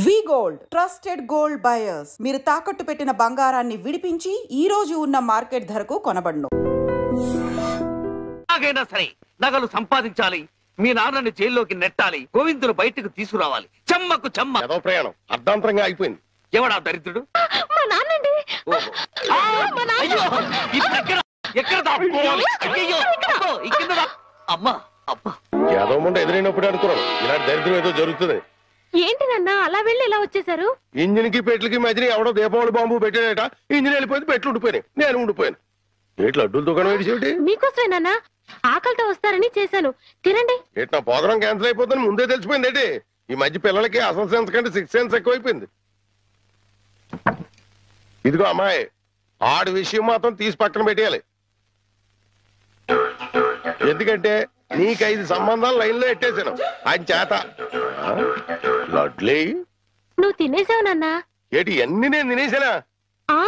వి gold trusted gold buyers మీరు తాకట్టు పెట్టిన బంగారాన్ని విడిపించి ఈ రోజు ఉన్న మార్కెట్ ధరకు కొనబడును. సరే నగలు సంపాదించాలి, మీ నాన్నని జైల్లోకి నెట్టాలి, గోవిందులు బయటకు తీసుకురావాలి. చెమ్మకు చెమ్మ ఏదో ప్రయాణం అర్ధాంతరంగా అయిపోయింది. ఎవడా దరిద్రుడు? అమ్మా అబ్బా ఏదో ముందు ఎదురైనప్పుడు అనుకున్నాను ఇలాంటి దరిద్రం ఏదో జరుగుతుంది. ఏంటి నాన్న అలా వెళ్ళి ఇలా వచ్చేసారు? ఇంజిన్ కి పెట్లకి మధ్యన ఎవడో దీపావళి బాంబు పెట్టాడట. ఇంజిన్ వెళ్ళిపోయింది, పెట్లు ఉండిపోయినాయి, నేను ఉండిపోయాను. ఏట్లు అడ్డులు దుకాణం వేసేటి మీకోసమే నాన్న, ఆకలితో వస్తారని చేశాను, తినండి. ఏటి నా ప్రోగ్రాం క్యాన్సిల్ అయిపోతుందని ముందే తెలిసిపోయింది ఏంటి? ఈ మధ్య పిల్లలకి అసలు సెన్స్ కంటే సిక్స్ సెన్స్ ఎక్కువైపోయింది. ఇదిగో అమ్మాయి, ఆడి విషయం మాత్రం తీసి పక్కన పెట్టేయాలి. ఎందుకంటే నీకు 5 సంబంధాలు లైన్ లో ఎట్టేశాను. ఆయన చేత లడ్లీ నువ్వు తినేసావు నాన్న. ఏంటి అన్ని నేను తినేసానా? ఆ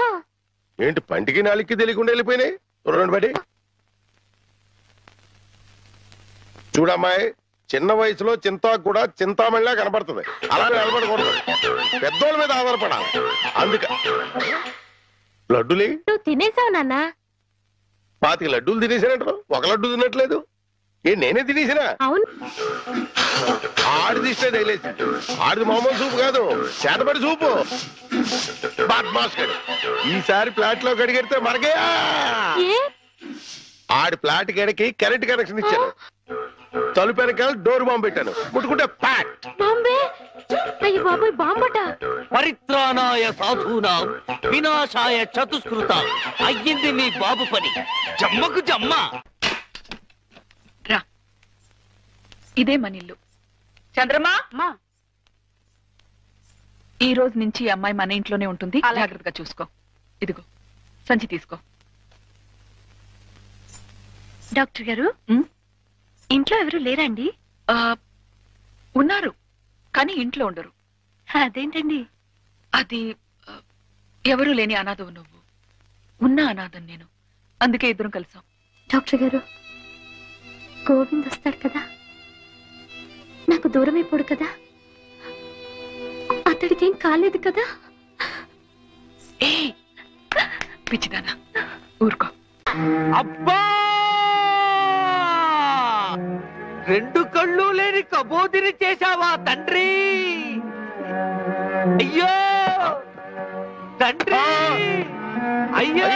ఏంటి పంటికి నాలుగుకి తెలియకుండా వెళ్ళిపోయినాయి? రెండు బడి చూడమ్మాయి, చిన్న వయసులో చింతాకు కూడా చింతామణిలా కనబడుతుంది. అలా నిలబడకూడదు, పెద్దోళ్ళ మీద ఆధారపడాలి. అందుక లడ్డులే నువ్వు తినేసావు నాన్న. 25 లడ్డూలు తినేసానంటారు, ఒక లడ్డు తినట్లేదు. నేనే తినేసినా? అవును. ఆడిది ఇష్టే తగిలేసి, ఆడిది మామూలు సూపు కాదు, చేతబడి సూపు. బాద్మాస్ గడి ఈసారి ఫ్లాట్ లో గడిగెడితే మనకే. ఆడి ఫ్లాట్ గడికి కరెంట్ కనెక్షన్ ఇచ్చాను, తలుపు వెనకాల డోర్ బాంబు పెట్టాను, ముట్టుకుంటే ప్యాట్ బాంబే. అయ్యి బాబాయ్ బాంబట. పరిత్రాణాయ సాధూనాం వినాశాయ చతుష్కృత. అయ్యింది మీ బాబు పని. జమ్మకు జమ్మ. రా, ఇదే మన ఇల్లు. చంద్రమా, ఈ రోజు నుంచి ఈ అమ్మాయి మన ఇంట్లోనే ఉంటుంది, జాగ్రత్తగా చూసుకో. ఇదిగో సంచి తీసుకో. డాక్టర్ గారు, ఇంట్లో ఎవరు లేరండి? ఉన్నారు, కానీ ఇంట్లో ఉండరు. అదేంటండి? అది ఎవరూ లేని అనాథవు నువ్వు, ఉన్న అనాథం నేను, అందుకే ఇద్దరం కలిసాం. డాక్టర్ గారు, గోవింద్ వస్తాడు కదా, నాకు దూరం అయిపోడు కదా, అతడికి ఏం కాలేదు కదా? ఏ పిచ్చిదానా, ఊరుకో. అబ్బా, 2 కళ్ళు లేని కబోదిని చేశావా తండ్రి? అయ్యో తండ్రి, అయ్యో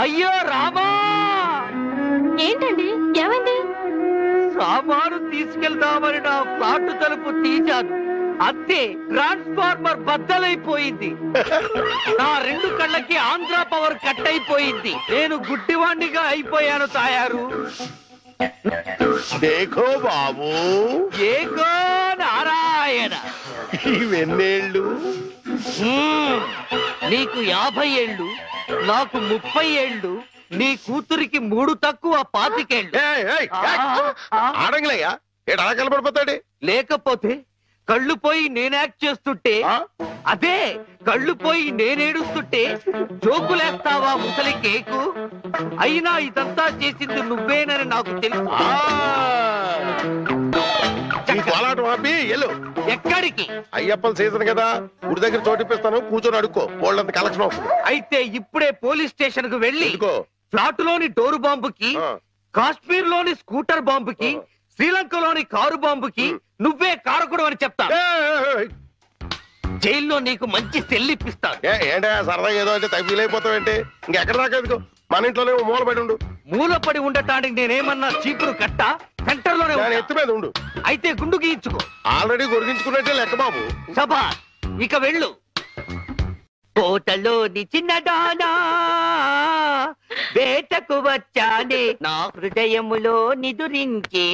అయ్యో రామా. ఏంటండి, ఏమైంది? సామాను తీసుకెళ్దామని నా ఫ్లాట్ తలుపు తీశాను, అంతే ట్రాన్స్ఫార్మర్ బద్దలైపోయింది. నా 2 కళ్ళకి ఆంధ్ర పవర్ కట్ అయిపోయింది. నేను గుడ్డివాణ్ణిగా అయిపోయాను తాయారు. దేఖో బాబు, ఏగో నారాయణ. ఇవెన్నేళ్ళు? నీకు 50 ఏళ్ళు, నాకు 30 ఏళ్ళు, నీ కూతురికి 3 తక్కువ 25 ఏళ్ళు. ఆడంగిలయ్యా, ఏడు అలా కలపడిపోతాడు. లేకపోతే కళ్ళు పోయి నేను యాక్ట్ చేస్తుంటే, అదే కళ్ళు పోయి నేనేడుస్తుంటే జోకులేస్తావా ముసలి కేకు? అయినా ఇదంతా చేసింది నువ్వేనని నాకు తెలుసు. ఎక్కడికి? అయ్యప్పల సీజన్ కదా, గుడి దగ్గర చోటిప్పిస్తాను, కూర్చొని అడుక్కో, వాళ్ళంత కలెక్షన్ అవుతుంది. అయితే ఇప్పుడే పోలీస్ స్టేషన్ కు వెళ్ళి ఫ్లాట్ లోని డోరు బాంబుకి, కాశ్మీర్ లోని స్కూటర్ బాంబుకి, శ్రీలంకలోని కారు బాంబుకి నువ్వే కారకుడు అని చెప్తా. జైల్లో నీకు మంచి సెల్లిప్పిస్తాను. ఏంటా సరదాగా ఏదో అంటే తగ్గిలైపోతావేంటి? ఇంకెక్కడ దాకా మన ఇంట్లోనే మూలపడి ఉండు. మూలపడి ఉండటానికి నేనేమన్నా చీపురు కట్ట? సెంటర్ లోనే ఎత్తు మీద ఉండు. అయితే గుండు గీయించుకో. ఆల్రెడీ గొరిగించుకున్నట్టే లెక్క బాబు. సభా, ఇక వెళ్ళు. కోటలోని చిన్నదానా వేటకు వచ్చానే, నా హృదయములో నిదురించే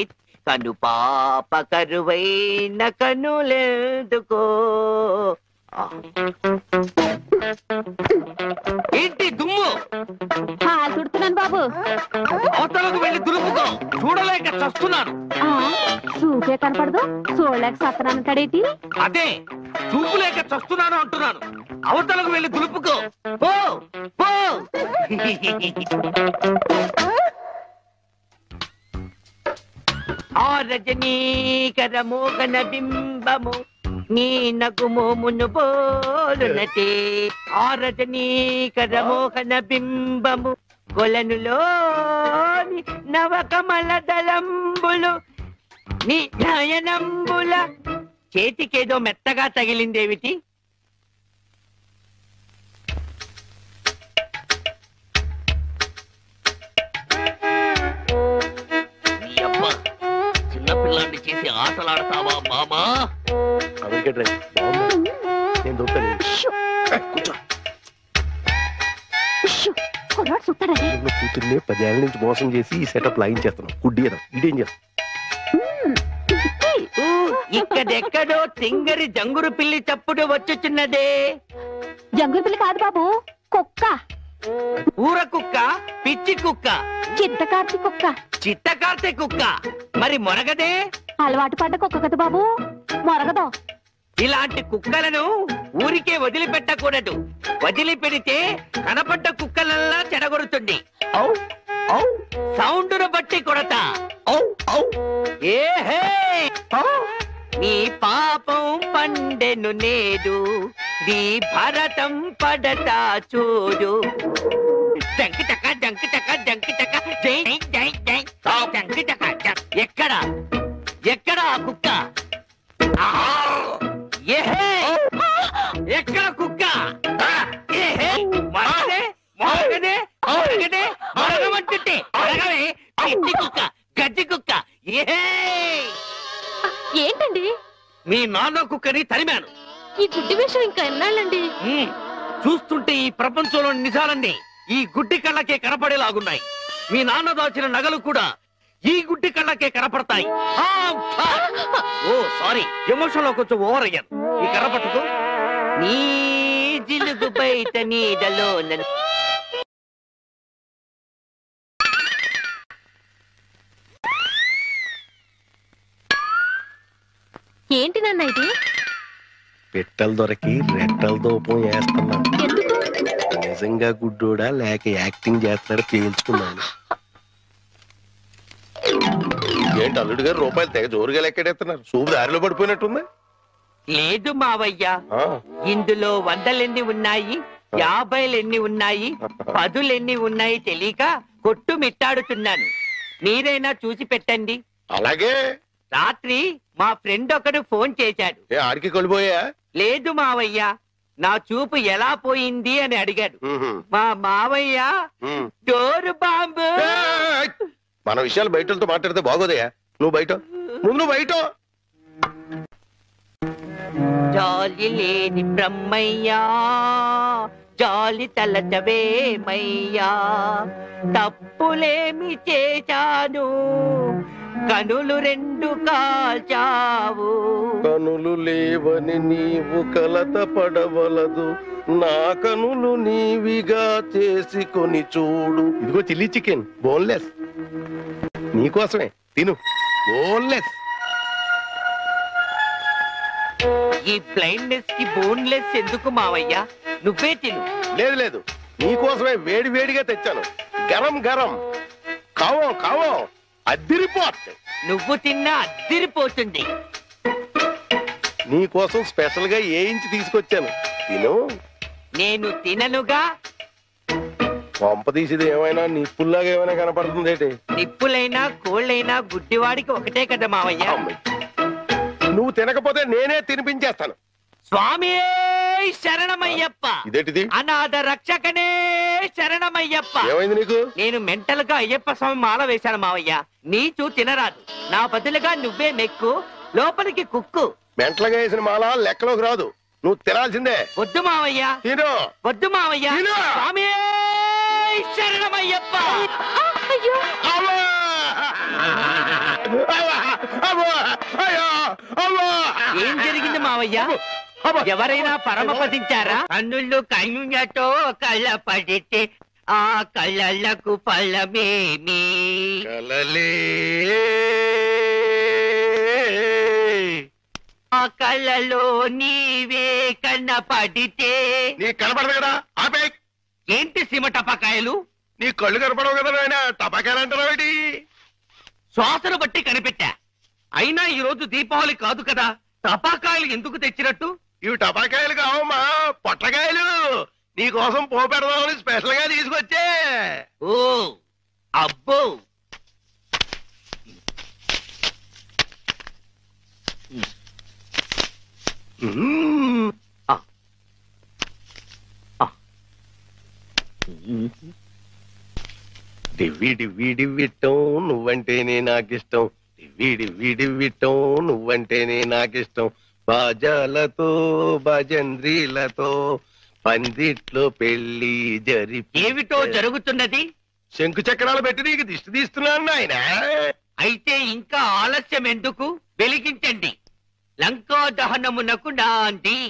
కను పాప కరువైన కనులెందుకో. ఏంటి దుమ్ము? తుడుతున్నాను బాబు. అవతలకు వెళ్ళి దులుపుకో, చూడలేక చస్తున్నాను. చూపే కనపడదు, చూడలేక సత్తనాను కడేటి. అదే చూపు లేక చస్తున్నాను అంటున్నాను. అవతలకు వెళ్ళి దులుపుకో, పో పో. ఆ రజనీకర మోగన బింబము నీ నగుమోమును పోలునటే. ఆ రజనీకర మోహన బింబము కొలనులోని నవకమల దళంబులు నీ నయనంబుల. చేతికేదో మెత్తగా తగిలిందేమిటి? చిన్నపిల్లాన్ని చేసి ఆటలాడతావా మామా? కూతుర్నే 10 ఏళ్ల నుంచి మోసం చేసి ఈ సెటప్ లాగించేస్తున్నాం. గుడ్డి ఇదేం చేస్తాం? ఇక్కడెక్కడో తింగరి జంగురు పిల్లి చప్పుడు వచ్చుచున్నదే. జంగుల పిల్లి కాదు బాబు, కుక్క. ఊర కుక్క, పిచ్చి కుక్క, చిత్తకార్తి కుక్క. చిత్తకార్తె కుక్క. మరి మొరగదే? అలవాటు పడ్డ కుక్క కదా బాబు, మొరగదు. ఇలాంటి కుక్కలను ఊరికే వదిలిపెట్టకూడదు. వదిలిపెడితే కనపడ్డ కుక్కలల్లా చెడగొడుతుంది. సౌండును బట్టి కొడతా. ఏహే, నీ పాపం పండెను నేడు, నీ భరతం పడతా చూడు. జంకి చక్క జంకి చక్క జంకి చక్క జై జై జై జంకి చక్క. ఎక్కడ ఎక్కడ ఆ కుక్క? ఏహే, ఎక్కడ కుక్క? ఏహే, మరగదే మరగదే మరగదే మరగమంటుంటే మరగవే. పిచ్చి కుక్క, గజ్జి కుక్క. ఏహే, ఏంటండి మీ నాన్న కుక్కని తరిమాను. ఈ గుడ్డి విషయం ఇంకా ఎన్నాళ్ళండి? చూస్తుంటే ఈ ప్రపంచంలో నిజాలన్నీ ఈ గుడ్డి కళ్ళకే కనపడేలాగున్నాయి. మీ నాన్న దాచిన నగలు కూడా ఈ గుడ్డి కళ్ళకే కనపడతాయి. ఓ సారీ, ఎమోషన్ లో కొంచెం ఓవర్ అయ్యాను. ఈ కనపడదు. నీ జిలుగు బయట నీడలో ఏంటి నాన్న ఇది? పెట్టెలు దొరికి రెట్టెల దూపం వేస్తున్నా. ఎందుకు? నిజంగా గుడ్డోడా లేక యాక్టింగ్ చేస్తారా తేల్చుకున్నాను. ఏంటి అల్లుడు గారు రూపాయలు తెగ జోరుగా లెక్కెడేస్తున్నారు? సూపు దారిలో పడిపోయినట్టుంది. లేదు మావయ్య, ఇందులో 100 ఉన్నాయి, 50 ఉన్నాయి, 10 ఉన్నాయి తెలియక కొట్టు మిట్టాడుతున్నాను. మీరైనా చూసి పెట్టండి. అలాగే. రాత్రి మా ఫ్రెండ్ ఒకడు ఫోన్ చేశాడు. ఆడికి కొలిపోయా? లేదు మావయ్య, నా చూపు ఎలా పోయింది అని అడిగాడు. మా మావయ్య డోరు బాంబు. మన విషయాలు బయటతో మాట్లాడితే బాగోదయా. నువ్వు బయట, ముందు బయట. జాలి లేని బ్రహ్మయ్యా, జాలి తలచవేమయ్యా, తప్పులేమి చేశాను, కనులు 2 కాల్చావు. కనులు లేవని నీవు కలత పడవలదు, నా కనులు నీవిగా చేసుకొని చూడు. ఇదిగో చిల్లీ చికెన్, బోన్లెస్ నీకోసమే, తిను. బోన్లెస్. ఈ బ్లైండ్నెస్ కి బోన్లెస్ ఎందుకు మావయ్య? నువ్వే తిను. లేదు లేదు, నీకోసమే వేడి వేడిగా తెచ్చాను. గరం గరం, కావం కావం, అద్దిరిపోతుంది. నువ్వు తిన్నా అద్దిరిపోతుంది. నీకోసం స్పెషల్ గా ఏ ఇంచి తీసుకొచ్చాను, తిను. నేను తిననుగా. పంప తీసేది ఏమైనా నిప్పుల్లాగా ఏమైనా కనపడుతుంది ఏంటి? నిప్పులైనా కోళ్ళైనా గుడ్డివాడికి ఒకటే కదా మావయ్య. నువ్వు తినకపోతే నేనే తినిపించేస్తాను. స్వామి శరణమయ్యప్ప. ఇదేంటిది? అనాథ రక్షకనే శరణమయ్యప్ప. ఏమైంది నీకు? నేను మెంటల్ గా అయ్యప్ప స్వామి మాల వేశాను మావయ్య. నీచు తినరాదు, నా బదులుగా నువ్వే మెక్కు, లోపలికి కుక్కు. మెంటలుగా వేసిన మాల లెక్కలోకి రాదు, నువ్వు తినాల్సిందే. వద్దు మావయ్య, తిను. వద్దు మావయ్య. తిను. స్వామి శరణమయ్యప్ప. అయ్యో, ఏం జరిగింది మావయ్య? ఎవరైనా పరమపదించారా? కన్నుళ్ళు కన్నుతో కళ్ళ పడితే ఆ కళ్ళకు ఫలమేమి? కలలే ఆ కళ్ళలో నీవే కన్నపడితే. నీ కనపడదు కదా, ఆపే. ఏంటి సీమ టపాకాయలు? నీ కళ్ళు కనపడవు కదా నాయన, టపాకాయలు అంటారా? శ్వాసను బట్టి కనిపెట్టా. అయినా ఈ రోజు దీపావళి కాదు కదా, టపాకాయలు ఎందుకు తెచ్చినట్టు? ఇవి టపాకాయలు కావమ్మా, పొట్లకాయలు. నీకోసం పోపెడదామని స్పెషల్ గా తీసుకొచ్చే. ఓ అబ్బో, డివ్వి డివ్వి డివ్విట్టం నువ్వంటేనే నాకిష్టం, డివ్వి డివ్వి డివ్విట్టం నువ్వంటేనే నాకిష్టం. బాజాలతో భజంద్రీలతో పందిట్లో పెళ్లి ఏమిటో జరుగుతున్నది? శంకు చక్రాలు పెట్టి నీకు దిష్టి తీస్తున్నాను ఆయన. అయితే ఇంకా ఆలస్యం ఎందుకు? వెలిగించండి. లంకా దహనమునకు నాంది.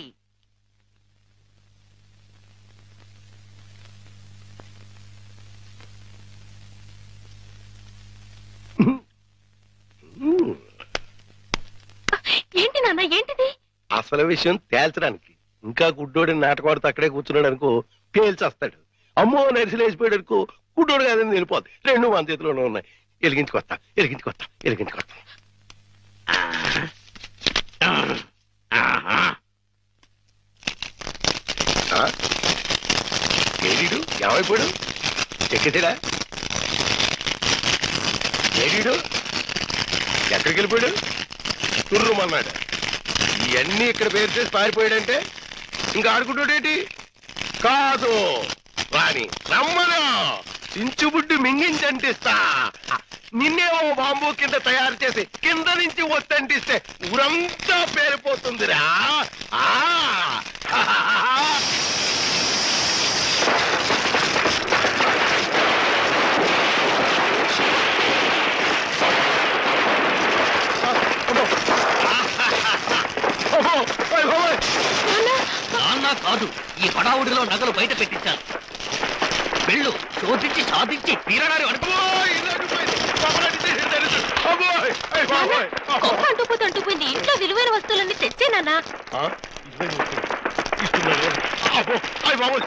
ఏంటి నాన్న, ఏంటిది? అసలు విషయం తేల్చడానికి. ఇంకా గుడ్డోడిని నాటకవాడితో అక్కడే కూర్చున్నాడు అనుకో, పేల్చేస్తాడు. అమ్మో నరిసిలేసిపోయాడు అనుకో, గుడ్డోడు కాదని వెళ్ళిపోద్ది. రెండు మన చేతిలోనే ఉన్నాయి. ఎలిగించుకొస్తా. ఏడీడు ఏమైపోయాడు? ఎక్కేసాడా? ఏడీడు ఎక్కడికి వెళ్ళిపోయాడు? తుర్రుమన్నాడు. ఇవన్నీ ఇక్కడ పేరు చేసి పారిపోయాడంటే ఇంకా ఆడుకుంటాడేంటి? కాదు రాని రమ్మను, చించుబుడ్డి మింగించంటిస్తా. నిన్నేమో బాంబు కింద తయారు చేసి కింద నుంచి వస్తంటిస్తే ఊరంతా పేరిపోతుందిరా. నాన్న కాదు, ఈ హడావుడిలో నగలు బయట పెట్టించాను. వెళ్ళు, శోధించి సాధించి తీరడారు అనుకో. అంటుపోయింది. ఇంట్లో విలువైన వస్తువులన్నీ తెచ్చేనా? బాబు